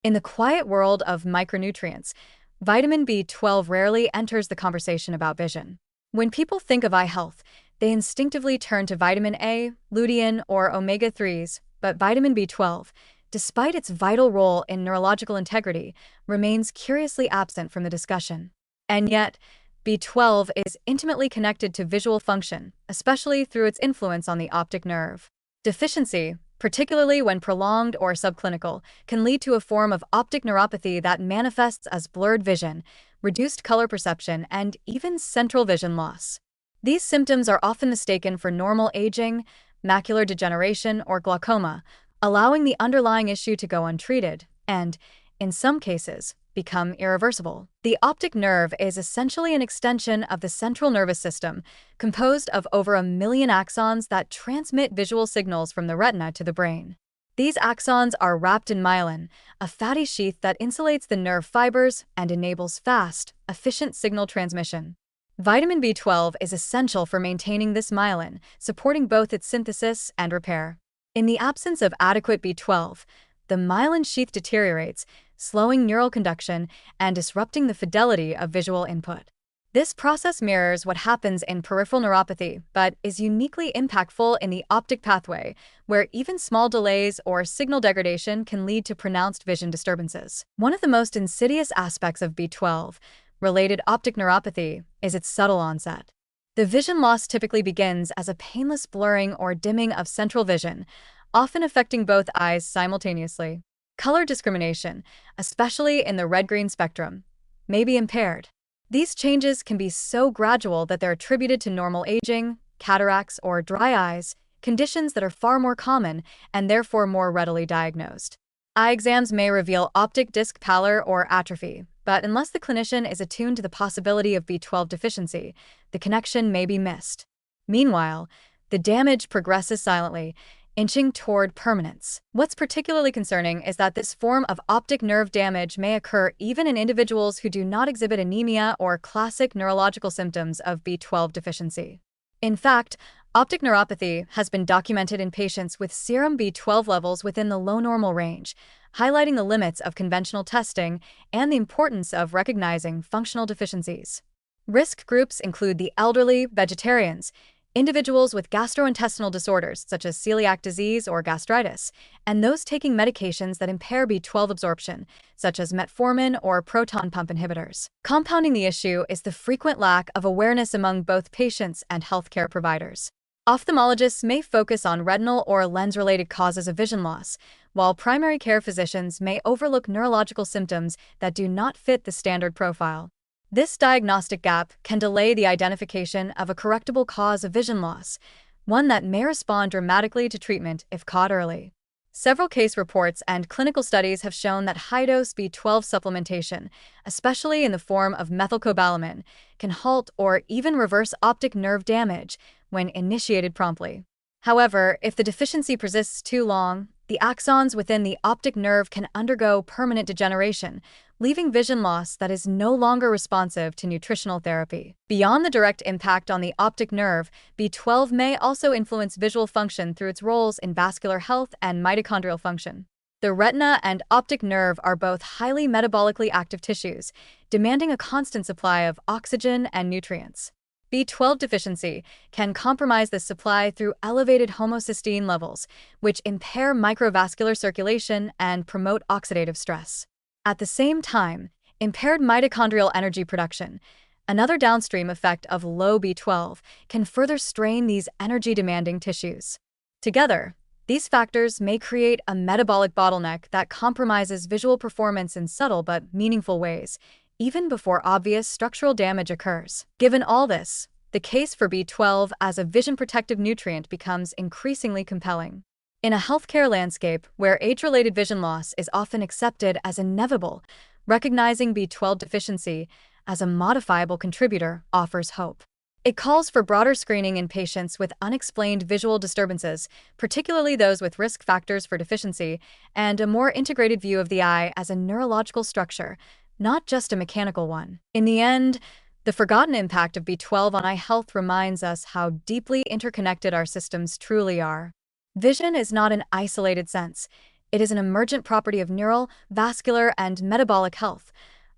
In the quiet world of micronutrients, vitamin B12 rarely enters the conversation about vision. When people think of eye health, they instinctively turn to vitamin A, lutein, or omega-3s, but vitamin B12, despite its vital role in neurological integrity, remains curiously absent from the discussion. And yet, B12 is intimately connected to visual function, especially through its influence on the optic nerve. Deficiency, particularly when prolonged or subclinical, can lead to a form of optic neuropathy that manifests as blurred vision, reduced color perception, and even central vision loss. These symptoms are often mistaken for normal aging, macular degeneration, or glaucoma, allowing the underlying issue to go untreated and, in some cases, become irreversible. The optic nerve is essentially an extension of the central nervous system, composed of over 1 million axons that transmit visual signals from the retina to the brain. These axons are wrapped in myelin, a fatty sheath that insulates the nerve fibers and enables fast, efficient signal transmission. Vitamin B12 is essential for maintaining this myelin, supporting both its synthesis and repair. In the absence of adequate B12, the myelin sheath deteriorates, slowing neural conduction and disrupting the fidelity of visual input. This process mirrors what happens in peripheral neuropathy, but is uniquely impactful in the optic pathway, where even small delays or signal degradation can lead to pronounced vision disturbances. One of the most insidious aspects of B12-related optic neuropathy is its subtle onset. The vision loss typically begins as a painless blurring or dimming of central vision, often affecting both eyes simultaneously. Color discrimination, especially in the red-green spectrum, may be impaired. These changes can be so gradual that they're attributed to normal aging, cataracts, or dry eyes, conditions that are far more common and therefore more readily diagnosed. Eye exams may reveal optic disc pallor or atrophy, but unless the clinician is attuned to the possibility of B12 deficiency, the connection may be missed. Meanwhile, the damage progresses silently, inching toward permanence. What's particularly concerning is that this form of optic nerve damage may occur even in individuals who do not exhibit anemia or classic neurological symptoms of B12 deficiency. In fact, optic neuropathy has been documented in patients with serum B12 levels within the low normal range, highlighting the limits of conventional testing and the importance of recognizing functional deficiencies. Risk groups include the elderly, vegetarians, individuals with gastrointestinal disorders such as celiac disease or gastritis, and those taking medications that impair B12 absorption, such as metformin or proton pump inhibitors. Compounding the issue is the frequent lack of awareness among both patients and healthcare providers. Ophthalmologists may focus on retinal or lens-related causes of vision loss, while primary care physicians may overlook neurological symptoms that do not fit the standard profile. This diagnostic gap can delay the identification of a correctable cause of vision loss, one that may respond dramatically to treatment if caught early. Several case reports and clinical studies have shown that high-dose B12 supplementation, especially in the form of methylcobalamin, can halt or even reverse optic nerve damage when initiated promptly. However, if the deficiency persists too long, the axons within the optic nerve can undergo permanent degeneration, leaving vision loss that is no longer responsive to nutritional therapy. Beyond the direct impact on the optic nerve, B12 may also influence visual function through its roles in vascular health and mitochondrial function. The retina and optic nerve are both highly metabolically active tissues, demanding a constant supply of oxygen and nutrients. B12 deficiency can compromise this supply through elevated homocysteine levels, which impair microvascular circulation and promote oxidative stress. At the same time, impaired mitochondrial energy production, another downstream effect of low B12, can further strain these energy-demanding tissues. Together, these factors may create a metabolic bottleneck that compromises visual performance in subtle but meaningful ways, even before obvious structural damage occurs. Given all this, the case for B12 as a vision-protective nutrient becomes increasingly compelling. In a healthcare landscape where age-related vision loss is often accepted as inevitable, recognizing B12 deficiency as a modifiable contributor offers hope. It calls for broader screening in patients with unexplained visual disturbances, particularly those with risk factors for deficiency, and a more integrated view of the eye as a neurological structure, not just a mechanical one. In the end, the forgotten impact of B12 on eye health reminds us how deeply interconnected our systems truly are. Vision is not an isolated sense. It is an emergent property of neural, vascular, and metabolic health,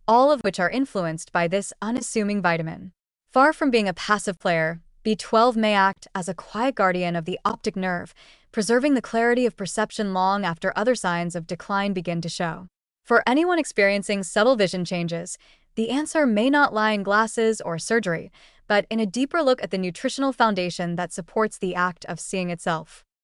all of which are influenced by this unassuming vitamin. Far from being a passive player, B12 may act as a quiet guardian of the optic nerve, preserving the clarity of perception long after other signs of decline begin to show. For anyone experiencing subtle vision changes, the answer may not lie in glasses or surgery, but in a deeper look at the nutritional foundation that supports the act of seeing itself.